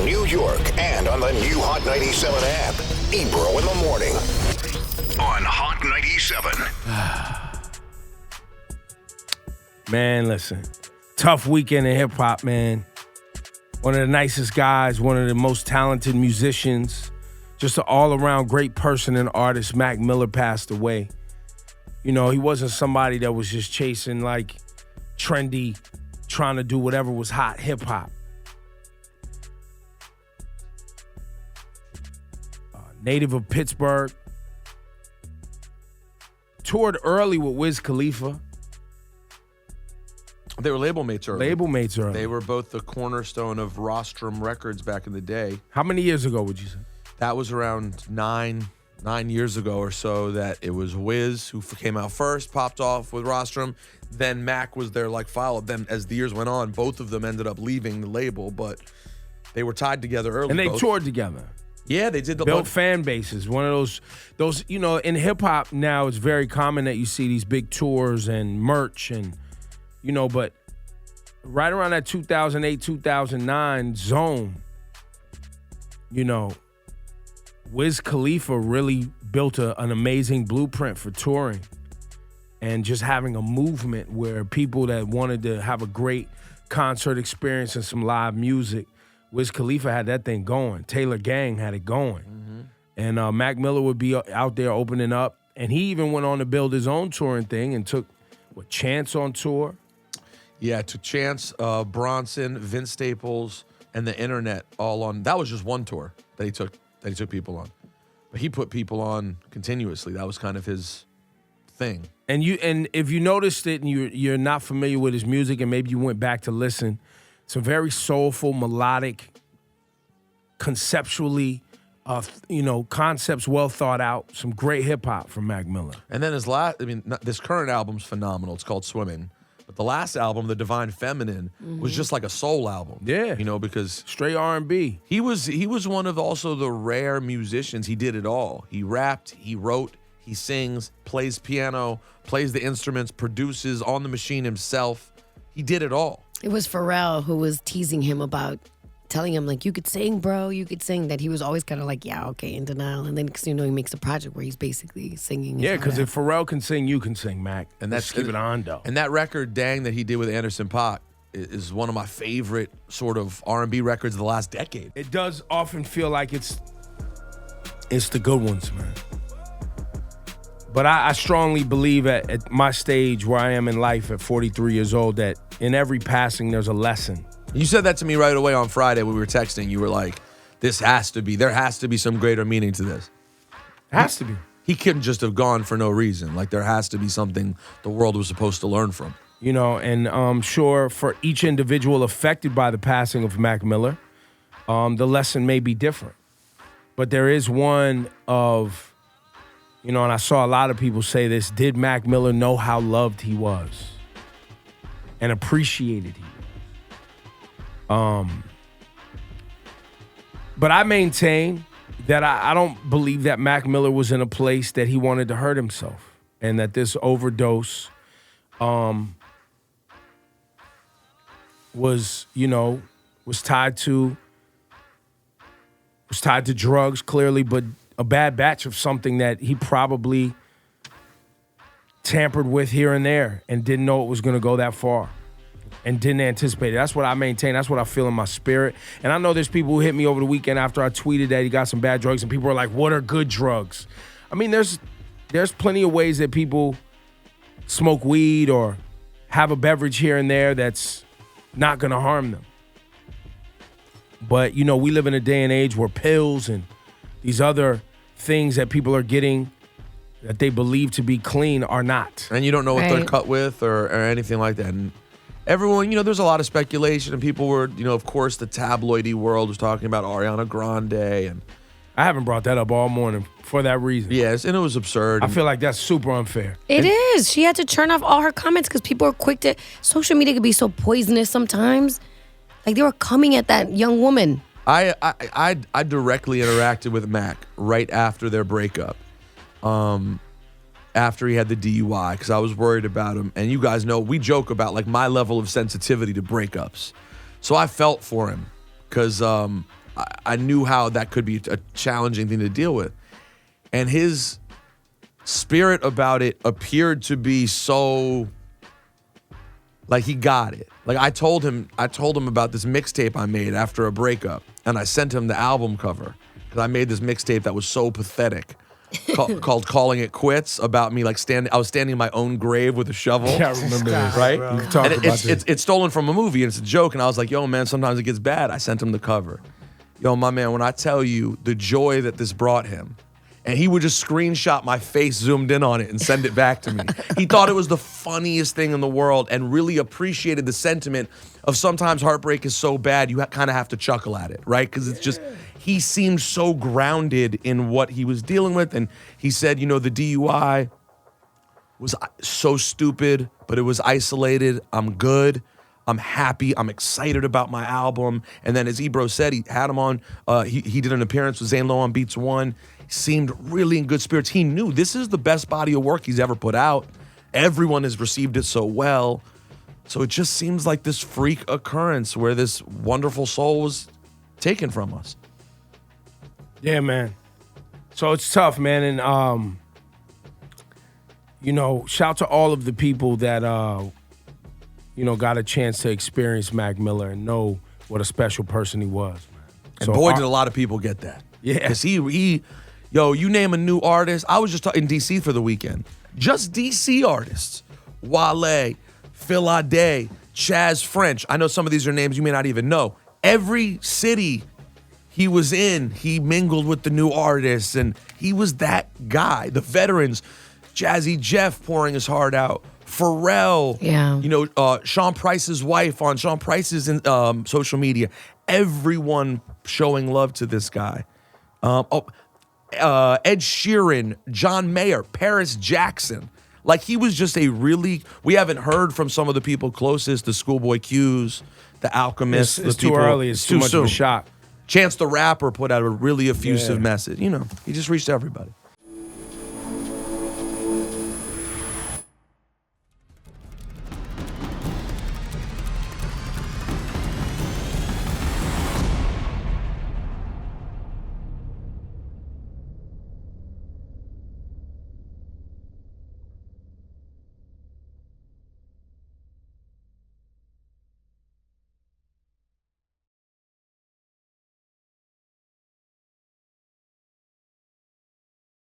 New York, and on the new Hot 97 app. Ebro in the morning on Hot 97. Man, listen. Tough weekend in hip-hop, man. One of the nicest guys, one of the most talented musicians, just an all-around great person and artist. Macmiller passed away. You know, he wasn't somebody that was just chasing, like, trendy, trying to do whatever was hot hip-hop. Native of Pittsburgh. Toured early with Wiz Khalifa. They were label mates early. Label mates early. They were both the cornerstone of Rostrum Records back in the day. How many years ago would you say? That was around nine years ago or so that it was Wiz who came out first, popped off with Rostrum. Then Mac was their follow. Then as the years went on, both of them ended up leaving the label, but they were tied together early. And they toured together. Yeah, they did. Built fan bases. One of those, you know, in hip hop now, it's very common that you see these big tours and merch and, you know, but right around that 2008, 2009 zone, you know, Wiz Khalifa really built an amazing blueprint for touring and just having a movement where people that wanted to have a great concert experience and some live music, Wiz Khalifa had that thing going. Taylor Gang had it going. Mm-hmm. And Mac Miller would be out there opening up. And he even went on to build his own touring thing and took, Chance on tour? Yeah, to Chance, Bronson, Vince Staples, and the Internet all on. That was just one tour that he took people on. But he put people on continuously. That was kind of his thing. And if you noticed it and you're not familiar with his music and maybe you went back to listen, some very soulful, melodic, conceptually, concepts well thought out. Some great hip hop from Mac Miller. And then this current album's phenomenal. It's called Swimming. But the last album, The Divine Feminine, was just like a soul album. Yeah. You know, because straight R&B. He was one of also the rare musicians. He did it all. He rapped, he wrote, he sings, plays piano, plays the instruments, produces on the machine himself. He did it all. It was Pharrell who was teasing him about, telling him, like, you could sing, bro, you could sing. That he was always kind of like, yeah, okay, in denial. And then, because, you know, he makes a project where he's basically singing. Yeah, because if Pharrell can sing, you can sing, Mac. And that's keep it on, though. And that record, Dang, that he did with Anderson .Paak is one of my favorite sort of R&B records of the last decade. It does often feel like it's the good ones, man. But I strongly believe at my stage where I am in life at 43 years old that in every passing there's a lesson. You said that to me right away on Friday when we were texting. You were like, there has to be some greater meaning to this. Has to be. He couldn't just have gone for no reason. Like, there has to be something the world was supposed to learn from. You know, and I'm sure for each individual affected by the passing of Mac Miller, the lesson may be different. But there is one of... You know, and I saw a lot of people say this, did Mac Miller know how loved he was and appreciated he was? But I maintain that I don't believe that Mac Miller was in a place that he wanted to hurt himself and that this overdose was tied to drugs, clearly, but a bad batch of something that he probably tampered with here and there and didn't know it was going to go that far and didn't anticipate it. That's what I maintain. That's what I feel in my spirit. And I know there's people who hit me over the weekend after I tweeted that he got some bad drugs, and people are like, what are good drugs? I mean, there's plenty of ways that people smoke weed or have a beverage here and there that's not going to harm them. But, you know, we live in a day and age where pills and these other things that people are getting that they believe to be clean are not. And you don't know what they're cut with or anything like that. And everyone, you know, there's a lot of speculation, and people were, you know, of course, the tabloidy world was talking about Ariana Grande. And I haven't brought that up all morning for that reason. Yes, and it was absurd. I feel like that's super unfair. It is. She had to turn off all her comments because people are quick to... Social media can be so poisonous sometimes. Like, they were coming at that young woman. I directly interacted with Mac right after their breakup, after he had the DUI, because I was worried about him. And you guys know, we joke about, like, my level of sensitivity to breakups. So I felt for him because I knew how that could be a challenging thing to deal with. And his spirit about it appeared to be so, like, he got it. Like, I told him about this mixtape I made after a breakup, and I sent him the album cover because I made this mixtape that was so pathetic. Called Calling It Quits, about me like I was standing in my own grave with a shovel. Yeah, I remember this. Right? You talked And about this. it's stolen from a movie and it's a joke. And I was like, yo, man, sometimes it gets bad. I sent him the cover. Yo, my man, when I tell you the joy that this brought him, and he would just screenshot my face zoomed in on it and send it back to me. He thought it was the funniest thing in the world and really appreciated the sentiment of sometimes heartbreak is so bad you kind of have to chuckle at it, right? Because it's just, he seemed so grounded in what he was dealing with. And he said, you know, the DUI was so stupid, but it was isolated. I'm good. I'm happy. I'm excited about my album. And then as Ebro said, he had him on, he did an appearance with Zane Lowe on Beats One. He seemed really in good spirits. He knew this is the best body of work he's ever put out. Everyone has received it so well. So it just seems like this freak occurrence where this wonderful soul was taken from us. Yeah, man. So it's tough, man. And, you know, shout to all of the people that, you know, got a chance to experience Macmiller and know what a special person he was, man. And So boy, did a lot of people get that. Yeah. Because yo, you name a new artist. I was just in D.C. for the weekend. Just D.C. artists. Wale, Phil Ade, Chaz French. I know some of these are names you may not even know. Every city he was in, he mingled with the new artists, and he was that guy. The veterans, Jazzy Jeff pouring his heart out. Pharrell, Yeah. you know, Sean Price's wife on Sean Price's social media. Everyone showing love to this guy. Ed Sheeran, John Mayer, Paris Jackson. Like, he was just we haven't heard from some of the people closest, the Schoolboy Q's, the Alchemists. It's the too people, early. It's too much soon. of a shock. Chance the Rapper put out a really effusive message. You know, he just reached everybody.